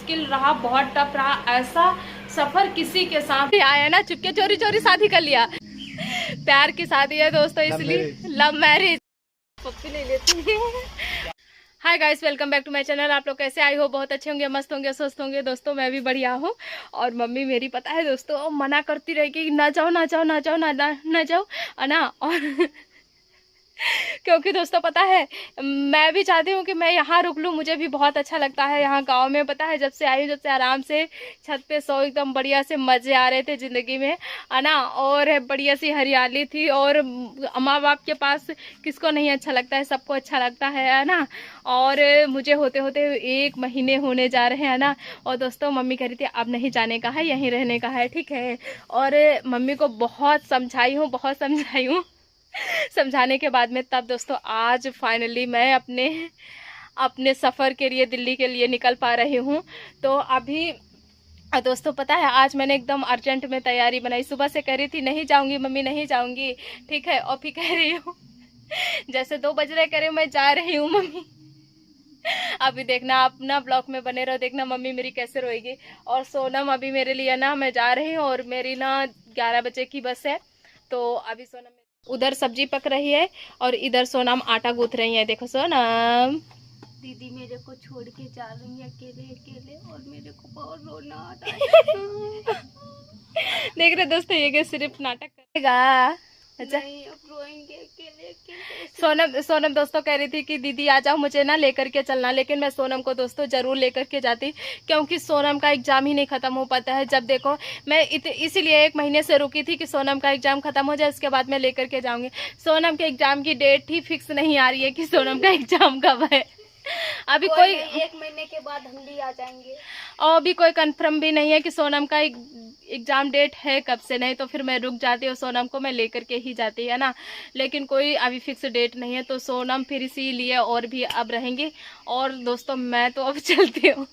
मुश्किल रहा, बहुत टफ रहा। ऐसा सफर किसी के साथ आया ना, चुपके चोरी चोरी शादी कर लिया। प्यार की शादी है दोस्तों, इसलिए लव मैरिज। पप्पी ले लेती है। Hi guys, welcome back to my channel. आप लोग कैसे? आई हो बहुत अच्छे होंगे, मस्त होंगे, स्वस्थ होंगे। दोस्तों मैं भी बढ़िया हूँ। और मम्मी मेरी पता है दोस्तों मना करती रहेगी, ना जाओ ना जाओ ना जाओ ना जाओ ना। और क्योंकि दोस्तों पता है मैं भी चाहती हूँ कि मैं यहाँ रुक लूँ, मुझे भी बहुत अच्छा लगता है यहाँ गांव में। पता है जब से आई हूँ, जब से आराम से छत पे सो, एकदम बढ़िया से मज़े आ रहे थे ज़िंदगी में, है ना। और बढ़िया सी हरियाली थी, और माँ बाप के पास किसको नहीं अच्छा लगता है, सबको अच्छा लगता है ना। और मुझे होते होते 1 महीने होने जा रहे हैं ना। और दोस्तों मम्मी कह रही थी अब नहीं जाने का है, यहीं रहने का है, ठीक है। और मम्मी को बहुत समझाई हूँ, बहुत समझाई हूँ। समझाने के बाद में तब दोस्तों आज फाइनली मैं अपने सफ़र के लिए, दिल्ली के लिए निकल पा रही हूँ। तो अभी दोस्तों पता है आज मैंने एकदम अर्जेंट में तैयारी बनाई। सुबह से कह रही थी नहीं जाऊँगी मम्मी, नहीं जाऊँगी, ठीक है। और फिर कह रही हूँ जैसे 2 बज रहे, कह रही हूँ मैं जा रही हूँ मम्मी। अभी देखना, आप ना ब्लॉग में बने रहो, देखना मम्मी मेरी कैसे रोएगी। और सोनम अभी मेरे लिए ना, मैं जा रही हूँ और मेरी ना 11 बजे की बस है। तो अभी सोनम उधर सब्जी पक रही है और इधर सोनम आटा गूंथ रही है। देखो सोनम, दीदी मेरे को छोड़ के जा रही है अकेले अकेले, और मेरे को बहुत रोना आ रहा है। देख रहे दोस्तों, ये सिर्फ नाटक करेगा। अच्छा नहीं, अब रोएंगे अकेले अकेले। सोनम दोस्तों कह रही थी कि दीदी आ जाओ, मुझे ना लेकर के चलना। लेकिन मैं सोनम को दोस्तों जरूर लेकर के जाती, क्योंकि सोनम का एग्जाम ही नहीं खत्म हो पाता है। जब देखो मैं इसीलिए 1 महीने से रुकी थी कि सोनम का एग्जाम खत्म हो जाए, उसके बाद मैं लेकर के जाऊंगी। सोनम के एग्जाम की डेट ही फिक्स नहीं आ रही है कि सोनम का एग्जाम कब है। अभी कोई 1 महीने के बाद हम भी आ जाएंगे। और अभी कोई कंफर्म भी नहीं है कि सोनम का एग्जाम डेट है कब से। नहीं तो फिर मैं रुक जाती और सोनम को मैं लेकर के ही जाती, है ना। लेकिन कोई अभी फिक्स डेट नहीं है, तो सोनम फिर इसीलिए और भी अब रहेंगी। और दोस्तों मैं तो अब चलती हूँ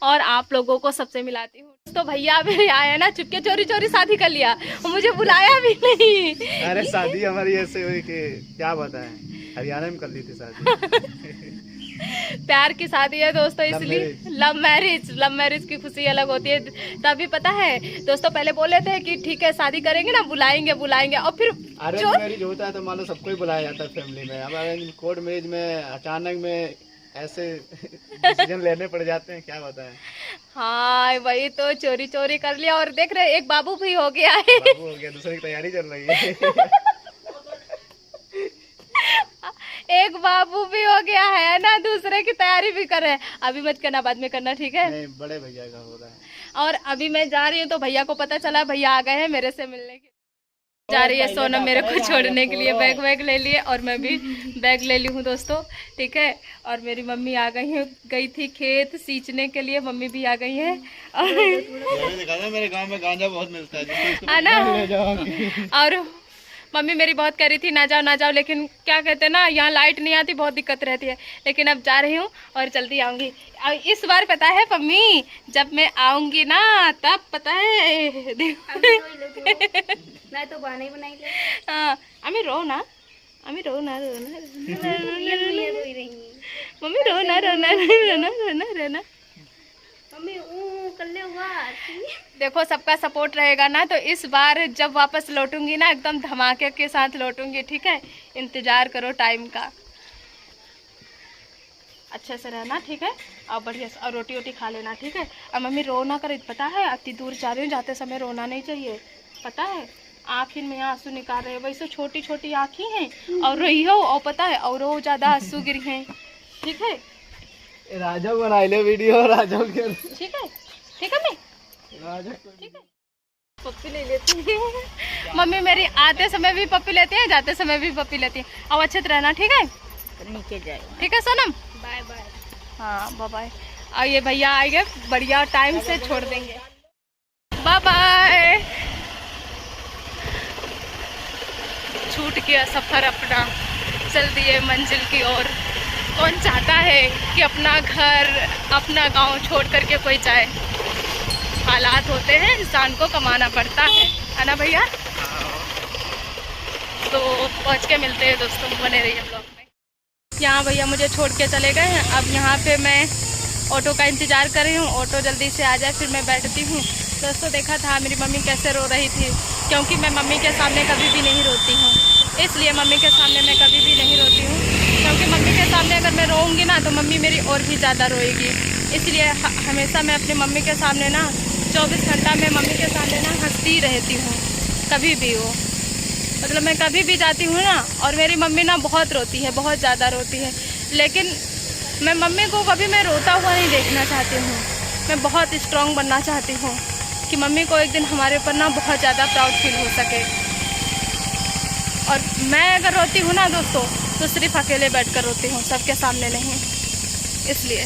और आप लोगों को सबसे मिलाती हूँ। तो भैया अभी आया ना, चुपके चोरी चोरी शादी कर लिया, मुझे बुलाया भी नहीं। अरे शादी हमारी ऐसे हुई कि क्या बताएं, हरियाणा में कर ली थी शादी। प्यार की शादी है दोस्तों, इसलिए लव मैरिज की खुशी अलग होती है। तभी पता है दोस्तों, पहले बोले थे कि ठीक है शादी करेंगे ना, बुलाएंगे और फिर अरेंज मैरिज होता है तो मान लो सबको ही बुलाया जाता है फैमिली में। अब अरेंज कोर्ट मैरिज में अचानक में ऐसे डिसीजन लेने पड़ जाते हैं, क्या बताएं। हाँ वही तो, चोरी चोरी कर लिया। और देख रहे एक बाबू भी हो गया है। बाबू हो गया, दूसरे की तैयारी चल रही है। एक बाबू भी हो गया है ना, दूसरे की तैयारी भी कर रहे हैं। अभी मत करना, बाद में करना, ठीक है। नहीं, बड़े भैया का हो रहा है। और अभी मैं जा रही हूँ तो भैया को पता चला, भैया आ गए हैं मेरे से मिलने के। जा रही है सोनम मेरे को छोड़ने के लिए, बैग ले लिए और मैं भी बैग ले ली हूँ दोस्तों, ठीक है। और मेरी मम्मी आ गई थी खेत सींचने के लिए, मम्मी भी आ गई है। मेरे गांव में गांजा बहुत मिलता है ना। और मम्मी मेरी बहुत कह रही थी ना जाओ, लेकिन क्या कहते हैं ना, यहाँ लाइट नहीं आती, बहुत दिक्कत रहती है। लेकिन अब जा रही हूँ और जल्दी आऊँगी। इस बार पता है मम्मी, जब मैं आऊँगी ना तब पता है मैं तो बहाने ही बनाई ले। हाँ अमी रो ना मम्मी कर ले हुआ। देखो सबका सपोर्ट रहेगा ना, तो इस बार जब वापस लौटूंगी ना एकदम धमाके के साथ लौटूंगी, ठीक है। इंतजार करो टाइम का, अच्छे से रहना, ठीक है। और बढ़िया से और रोटी खा लेना, ठीक है। और मम्मी रो ना करे, पता है अति दूर जा रही हूँ, जाते समय रोना नहीं चाहिए, पता है। आँखिन में आंसू निकाल रहे हैं, वैसे छोटी छोटी आँखें हैं और रोई हो, और पता है और ज़्यादा आंसू गिरी हैं, ठीक है। राजा बना ले वीडियो, राजा के, ठीक है मैं ठीक है। पप्पी ले लेती है मम्मी मेरी, आते समय भी पप्पी लेती है, जाते समय भी पप्पी लेती है। अब अच्छे से रहना, ठीक है। नीचे जाए, ठीक है सोनम, बाय बाय। हाँ बाय बाय। और ये भैया आएंगे, बढ़िया टाइम से छोड़ देंगे। Bye bye. छूट गया सफर अपना, चल दिए मंजिल की ओर। कौन चाहता है कि अपना घर, अपना गांव छोड़ करके कोई जाए। हालात होते हैं, इंसान को कमाना पड़ता है ना भैया। तो पहुंच के मिलते हैं दोस्तों, बने रहिए ब्लॉग में। यहाँ भैया मुझे छोड़ के चले गए हैं। अब यहाँ पे मैं ऑटो का इंतज़ार कर रही हूँ, ऑटो जल्दी से आ जाए फिर मैं बैठती हूँ। दोस्तों देखा था मेरी मम्मी कैसे रो रही थी, क्योंकि मैं मम्मी के सामने कभी भी नहीं रोती हूँ, इसलिए मम्मी के सामने मैं कभी भी नहीं रोती हूँ, क्योंकि मम्मी के सामने अगर मैं रोऊंगी ना तो मम्मी मेरी और भी ज़्यादा रोएगी। इसलिए हमेशा मैं अपनी मम्मी के सामने ना 24 घंटा में मम्मी के सामने ना हंसती रहती हूँ, कभी भी हो। मतलब मैं कभी भी जाती हूँ ना, और मेरी मम्मी ना बहुत रोती है, बहुत ज़्यादा रोती है, लेकिन मैं मम्मी को कभी मैं रोता हुआ नहीं देखना चाहती हूँ। मैं बहुत स्ट्रॉन्ग बनना चाहती हूँ कि मम्मी को एक दिन हमारे ऊपर ना बहुत ज़्यादा प्राउड फील हो सके। और मैं अगर रोती हूँ ना दोस्तों तो सिर्फ अकेले बैठकर रोती हूँ, सबके सामने नहीं। इसलिए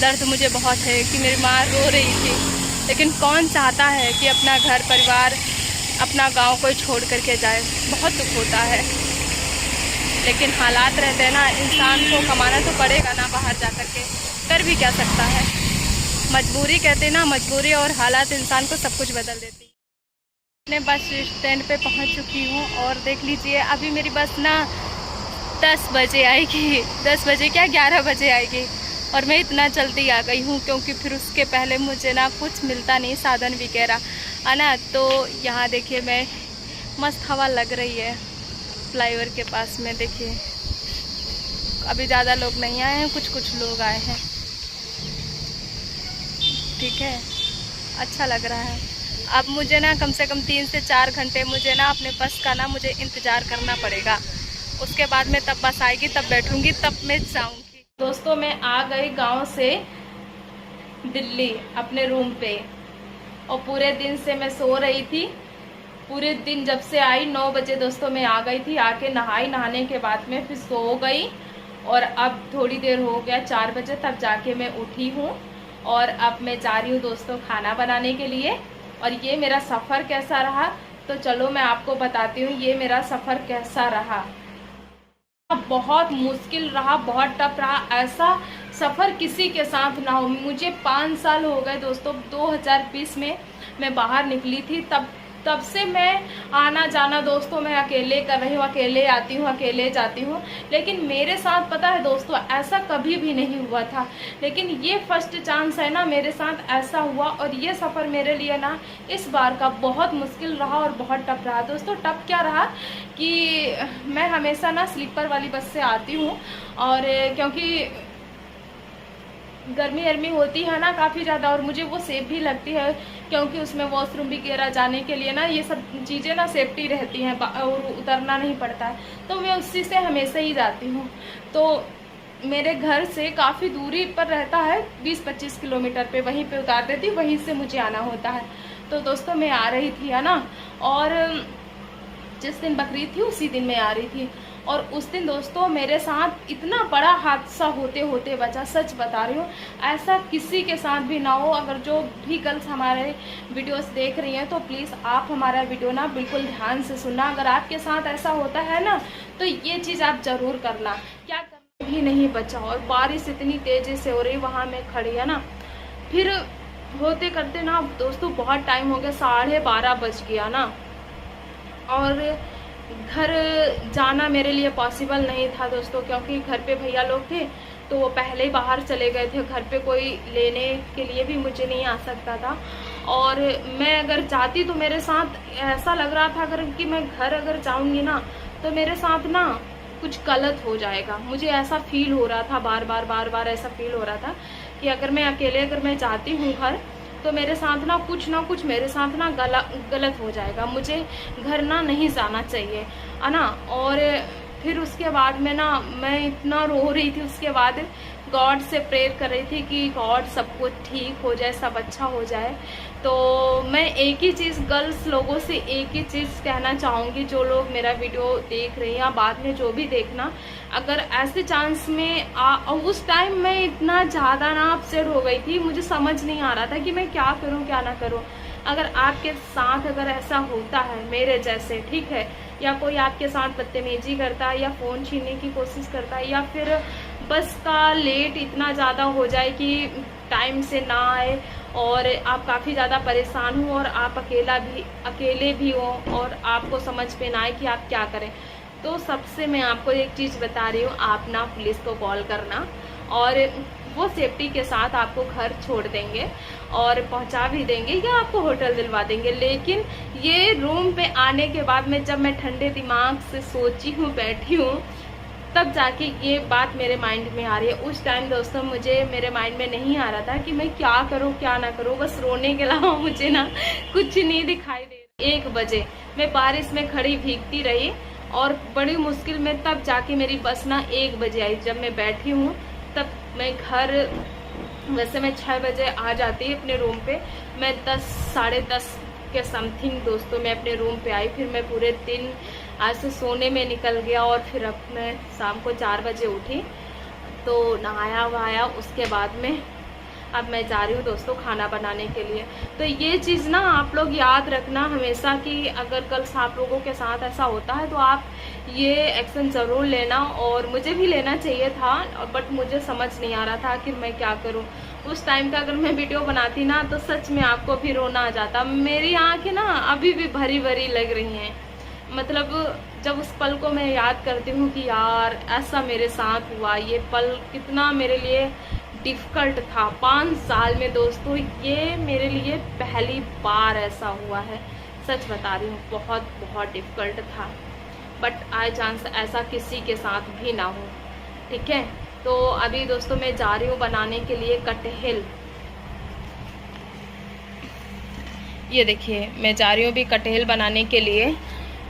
दर्द मुझे बहुत है कि मेरी माँ रो रही थी, लेकिन कौन चाहता है कि अपना घर परिवार अपना गांव कोई छोड़ करके जाए। बहुत दुख होता है, लेकिन हालात रहते हैं ना, इंसान को कमाना तो पड़ेगा ना बाहर जा कर के, कर भी क्या सकता है। मजबूरी कहते हैं ना, मजबूरी और हालात इंसान को सब कुछ बदल देती है। मैं बस स्टैंड पे पहुंच चुकी हूँ और देख लीजिए अभी मेरी बस ना 10 बजे आएगी, 10 बजे क्या 11 बजे आएगी, और मैं इतना जल्दी आ गई हूँ क्योंकि फिर उसके पहले मुझे ना कुछ मिलता नहीं साधन वगैरह है ना। तो यहाँ देखिए मैं मस्त हवा लग रही है फ्लाईओवर के पास में। देखिए अभी ज़्यादा लोग नहीं आए हैं, कुछ लोग आए हैं, ठीक है, अच्छा लग रहा है। अब मुझे ना कम से कम 3 से 4 घंटे मुझे ना अपने बस का ना मुझे इंतज़ार करना पड़ेगा। उसके बाद में तब बस आएगी, तब बैठूंगी, तब मैं जाऊंगी। दोस्तों मैं आ गई गांव से दिल्ली अपने रूम पे, और पूरे दिन से मैं सो रही थी। पूरे दिन जब से आई 9 बजे दोस्तों मैं आ गई थी, आके नहाई, नहाने के बाद में फिर सो गई, और अब थोड़ी देर हो गया 4 बजे तब जाके मैं उठी हूँ, और अब मैं जा रही हूँ दोस्तों खाना बनाने के लिए। और ये मेरा सफ़र कैसा रहा तो चलो मैं आपको बताती हूँ ये मेरा सफ़र कैसा रहा। बहुत मुश्किल रहा, बहुत टफ रहा, ऐसा सफ़र किसी के साथ ना हो। मुझे 5 साल हो गए दोस्तों, 2020 में मैं बाहर निकली थी, तब से मैं आना जाना दोस्तों मैं अकेले कर रही हूँ, अकेले आती हूँ, अकेले जाती हूँ। लेकिन मेरे साथ पता है दोस्तों ऐसा कभी भी नहीं हुआ था, लेकिन ये फर्स्ट चांस है ना मेरे साथ ऐसा हुआ। और ये सफ़र मेरे लिए ना इस बार का बहुत मुश्किल रहा और बहुत टफ रहा दोस्तों। टफ क्या रहा कि मैं हमेशा ना स्लीपर वाली बस से आती हूँ, और क्योंकि गर्मी होती है ना काफ़ी ज़्यादा, और मुझे वो सेफ भी लगती है क्योंकि उसमें वॉशरूम वगैरह जाने के लिए ना ये सब चीज़ें ना सेफ्टी रहती हैं और उतरना नहीं पड़ता है, तो मैं उसी से हमेशा ही जाती हूँ। तो मेरे घर से काफ़ी दूरी पर रहता है, 20-25 किलोमीटर पे, वहीं पे उतार देती, वहीं से मुझे आना होता है। तो दोस्तों मैं आ रही थी है ना, और जिस दिन बकरीद थी उसी दिन मैं आ रही थी, और उस दिन दोस्तों मेरे साथ इतना बड़ा हादसा होते होते बचा, सच बता रही हूँ, ऐसा किसी के साथ भी ना हो। अगर जो भी गर्ल्स हमारे वीडियोस देख रही हैं तो प्लीज़ आप हमारा वीडियो ना बिल्कुल ध्यान से सुनना। अगर आपके साथ ऐसा होता है ना तो ये चीज़ आप ज़रूर करना, क्या करना भी नहीं बचा। और बारिश इतनी तेज़ी से हो रही, वहाँ मैं खड़ी है ना, फिर होते करते ना दोस्तों बहुत टाइम हो गया, 12:30 बज गया ना, और घर जाना मेरे लिए पॉसिबल नहीं था दोस्तों, क्योंकि घर पे भैया लोग थे तो वो पहले ही बाहर चले गए थे, घर पे कोई लेने के लिए भी मुझे नहीं आ सकता था। और मैं अगर जाती तो मेरे साथ ऐसा लग रहा था अगर कि मैं घर अगर जाऊंगी ना तो मेरे साथ ना कुछ गलत हो जाएगा, मुझे ऐसा फील हो रहा था, बार बार ऐसा फील हो रहा था कि अगर मैं अकेले अगर मैं जाती हूँ घर तो मेरे साथ ना कुछ मेरे साथ ना गलत हो जाएगा, मुझे घर ना नहीं जाना चाहिए है ना। और फिर उसके बाद में ना मैं इतना रो रही थी, उसके बाद गॉड से प्रेयर कर रही थी कि गॉड सब कुछ ठीक हो जाए, सब अच्छा हो जाए। तो मैं एक ही चीज़ गर्ल्स लोगों से एक ही चीज़ कहना चाहूँगी, जो लोग मेरा वीडियो देख रहे हैं या बाद में जो भी देखना, अगर ऐसे चांस में उस टाइम मैं इतना ज़्यादा ना अपसेट हो गई थी, मुझे समझ नहीं आ रहा था कि मैं क्या करूँ क्या ना करूँ। अगर आपके साथ अगर ऐसा होता है मेरे जैसे, ठीक है, या कोई आपके साथ बदतमीजी करता है या फ़ोन छीनने की कोशिश करता है, या फिर बस का लेट इतना ज़्यादा हो जाए कि टाइम से ना आए और आप काफ़ी ज़्यादा परेशान हो और आप अकेले भी हो और आपको समझ में ना आए कि आप क्या करें, तो सबसे मैं आपको एक चीज़ बता रही हूँ, आप ना पुलिस को कॉल करना। और वो सेफ्टी के साथ आपको घर छोड़ देंगे और पहुंचा भी देंगे या आपको होटल दिलवा देंगे। लेकिन ये रूम पे आने के बाद में जब मैं ठंडे दिमाग से सोची हूँ, बैठी हूँ, तब जाके ये बात मेरे माइंड में आ रही है। उस टाइम दोस्तों मुझे मेरे माइंड में नहीं आ रहा था कि मैं क्या करूँ क्या ना करूँ, बस रोने के अलावा मुझे ना कुछ नहीं दिखाई दे। 1 बजे मैं बारिश में खड़ी भीगती रही और बड़ी मुश्किल में तब जाके मेरी बस ना 1 बजे आई। जब मैं बैठी हूँ तब मैं घर, वैसे मैं 6 बजे आ जाती अपने रूम पे, मैं 10 साढ़े 10 के समथिंग दोस्तों मैं अपने रूम पे आई। फिर मैं पूरे दिन आज से सोने में निकल गया और फिर अब मैं शाम को 4 बजे उठी तो नहाया वहाया, उसके बाद में अब मैं जा रही हूँ दोस्तों खाना बनाने के लिए। तो ये चीज़ ना आप लोग याद रखना हमेशा कि अगर कल आप लोगों के साथ ऐसा होता है तो आप ये एक्शन ज़रूर लेना। और मुझे भी लेना चाहिए था, बट मुझे समझ नहीं आ रहा था आखिर मैं क्या करूँ। उस टाइम का अगर मैं वीडियो बनाती ना तो सच में आपको भी रोना आ जाता। मेरी आँखें ना अभी भी भरी भरी लग रही हैं। मतलब जब उस पल को मैं याद करती हूँ कि यार ऐसा मेरे साथ हुआ, ये पल कितना मेरे लिए डिफ़िकल्ट था। 5 साल में दोस्तों ये मेरे लिए पहली बार ऐसा हुआ है, सच बता रही हूँ, बहुत बहुत डिफ़िकल्ट था। बट आई चांस ऐसा किसी के साथ भी ना हो, ठीक है। तो अभी दोस्तों मैं जा रही हूँ बनाने के लिए कटहल। ये देखिए मैं जा रही हूँ अभी कटहल बनाने के लिए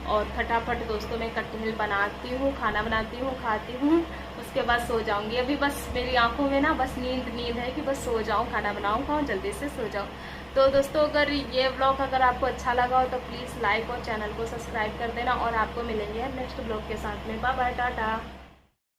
और फटाफट दोस्तों मैं कटहल बनाती हूँ, खाना बनाती हूँ, खाती हूँ, उसके बाद सो जाऊंगी। अभी बस मेरी आंखों में ना बस नींद है कि बस सो जाऊँ, खाना बनाऊँ, खाऊँ, जल्दी से सो जाऊँ। तो दोस्तों अगर ये व्लॉग अगर आपको अच्छा लगा हो तो प्लीज़ लाइक और चैनल को सब्सक्राइब कर देना और आपको मिलेंगे नेक्स्ट व्लॉग के साथ में। Bye bye, Tata.